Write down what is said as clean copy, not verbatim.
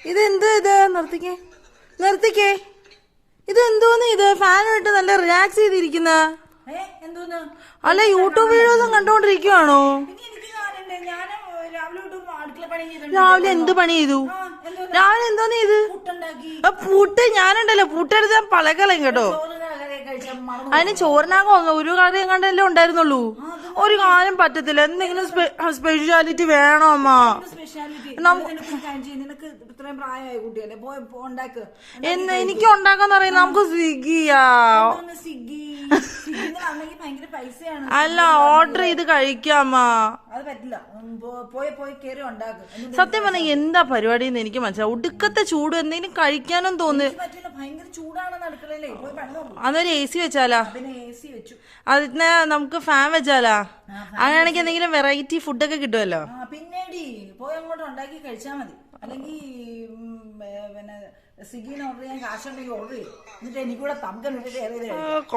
ഇതെന്ത് ഇത് നിർത്തിക്കേ നിർത്തിക്കേ ഇതെന്തോന്ന് ഇത് ഫാൻ ഇട്ട് നല്ല റിലാക്സ് ചെയ്തിരിക്കുന്ന അല്ല യൂട്യൂബ് വീഡിയോസും കണ്ടോണ്ടിരിക്കുവാണോ രാവിലെ എന്ത് പണി ചെയ്തു രാവിലെ എന്തോന്ന് ചെയ്ത് പൂട്ട് ഞാനുണ്ടല്ലോ പൂട്ടെടുത്ത് പളകളയും കേട്ടോ അതിന് ചോറിനാകോ ഒരു കറി കണ്ടല്ലേ ഉണ്ടായിരുന്നുള്ളൂ ഒരു കാര്യം പറ്റത്തില്ല എന്തെങ്കിലും സ്പെഷ്യാലിറ്റി വേണോ അമ്മ എനിക്ക് ഉണ്ടാക്കാന്ന് പറയുന്നത് നമുക്ക് സ്വിഗ്ഗിയാ അല്ല ഓർഡർ ചെയ്ത് കഴിക്കാമ്മ സത്യം പറഞ്ഞ എന്താ പരിപാടി എന്ന് എനിക്ക് മനസ്സിലാവും ഒടുക്കത്തെ ചൂട് എന്തെങ്കിലും കഴിക്കാനും തോന്നുന്നു അതൊരു AC വെച്ചാലാ അതിന് നമുക്ക് ഫാൻ വെച്ചാലാ അങ്ങനെയാണെങ്കിൽ എന്തെങ്കിലും വെറൈറ്റി ഫുഡൊക്കെ കിട്ടുമല്ലോ പിന്നീട് പോയി അങ്ങോട്ട് ഉണ്ടാക്കി കഴിച്ചാൽ മതി അല്ലെങ്കിൽ പിന്നെ സ്വിഗ്ഗിന്ന് ഓർഡർ ചെയ്യാൻ കാശുണ്ടെങ്കിൽ ഓർഡർ ചെയ്യും എന്നിട്ട് എനിക്കൂടെ തമ്മിൽ ഷെയർ ചെയ്ത്